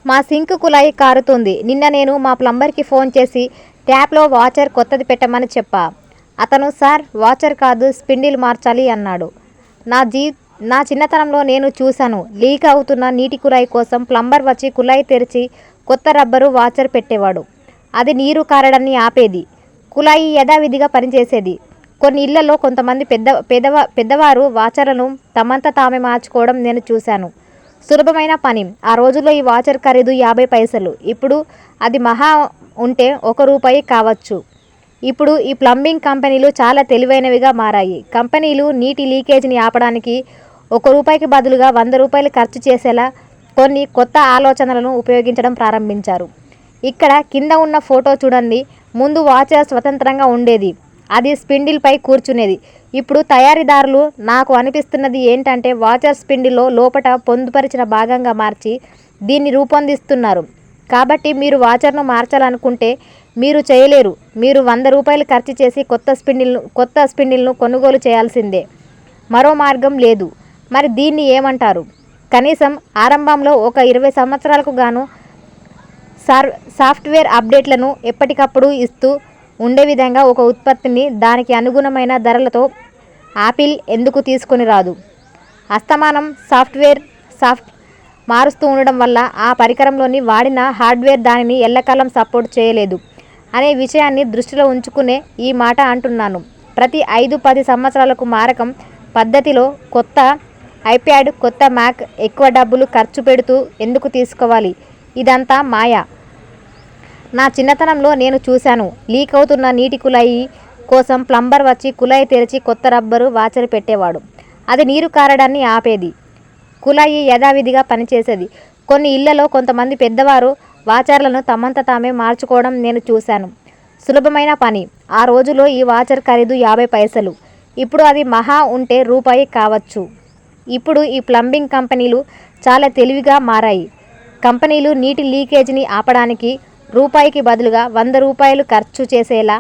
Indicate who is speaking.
Speaker 1: మా సింక్ కుళాయి కారుతుంది. నిన్న నేను మా ప్లంబర్కి ఫోన్ చేసి ట్యాప్లో వాచర్ కొత్తది పెట్టమని చెప్పా. అతను సార్ వాచర్ కాదు స్పిండిల్ మార్చాలి అన్నాడు. నా చిన్నతనంలో నేను చూశాను. లీక్ అవుతున్న నీటి కుళాయి కోసం ప్లంబర్ వచ్చి కుళాయి తెరిచి కొత్త రబ్బరు వాచర్ పెట్టేవాడు. అది నీరు కారడాన్ని ఆపేది. కుళాయి యథావిధిగా పనిచేసేది. కొన్ని ఇళ్లలో కొంతమంది పెద్దవారు వాచర్లను తమంతా తామే మార్చుకోవడం నేను చూశాను. సులభమైన పని. ఆ రోజుల్లో ఈ వాచర్ ఖరీదు 50 పైసలు. ఇప్పుడు అది మహా ఉంటే ₹1 కావచ్చు. ఇప్పుడు ఈ ప్లంబింగ్ కంపెనీలు చాలా తెలివైనవిగా మారాయి. కంపెనీలు నీటి లీకేజీని ఆపడానికి ₹1కి బదులుగా ₹100 ఖర్చు చేసేలా కొన్ని కొత్త ఆలోచనలను ఉపయోగించడం ప్రారంభించారు. ఇక్కడ కింద ఉన్న ఫోటో చూడండి. ముందు వాచర్ స్వతంత్రంగా ఉండేది. అది స్పిండిల్పై కూర్చునేది. ఇప్పుడు తయారీదారులు నాకు అనిపిస్తున్నది ఏంటంటే వాచర్ స్పిండిల్లో లోపట పొందుపరిచిన భాగంగా మార్చి దీన్ని రూపొందిస్తున్నారు. కాబట్టి మీరు వాచర్ను మార్చాలనుకుంటే మీరు చేయలేరు. మీరు ₹100 ఖర్చు చేసి కొత్త స్పిండిల్ను కొనుగోలు చేయాల్సిందే. మరో మార్గం లేదు. మరి దీన్ని ఏమంటారు? కనీసం ఆరంభంలో ఒక 20 సంవత్సరాలకు గాను సాఫ్ట్వేర్ అప్డేట్లను ఎప్పటికప్పుడు ఇస్తూ ఉండే విధంగా ఒక ఉత్పత్తిని దానికి అనుగుణమైన ధరలతో ఆపిల్ ఎందుకు తీసుకొని రాదు? అస్తమానం మారుస్తూ ఉండడం వల్ల ఆ పరికరంలోని వాడిన హార్డ్వేర్ దానిని ఎల్లకాలం సపోర్ట్ చేయలేదు అనే విషయాన్ని దృష్టిలో ఉంచుకునే ఈ మాట అంటున్నాను. ప్రతి 5-10 సంవత్సరాలకు మారకం పద్ధతిలో కొత్త ఐప్యాడ్, కొత్త మ్యాక్ ఎక్కువ డబ్బులు ఖర్చు పెడుతూ ఎందుకు తీసుకోవాలి? ఇదంతా మాయ. నా చిన్నతనంలో నేను చూశాను. లీక్ అవుతున్న నీటి కుళాయి కోసం ప్లంబర్ వచ్చి కుళాయి తెరిచి కొత్త రబ్బరు వాచర్ పెట్టేవాడు. అది నీరు కారడాన్ని ఆపేది. కుళాయి యథావిధిగా పనిచేసేది. కొన్ని ఇళ్లలో కొంతమంది పెద్దవారు వాచర్లను తమంతా తామే మార్చుకోవడం నేను చూశాను. సులభమైన పని. ఆ రోజుల్లో ఈ వాచర్ ఖరీదు 50 పైసలు. ఇప్పుడు అది మహా ఉంటే ₹1 కావచ్చు. ఇప్పుడు ఈ ప్లంబింగ్ కంపెనీలు చాలా తెలివిగా మారాయి. కంపెనీలు నీటి లీకేజీని ఆపడానికి ₹1కి బదులుగా ₹100 ఖర్చు చేసేలా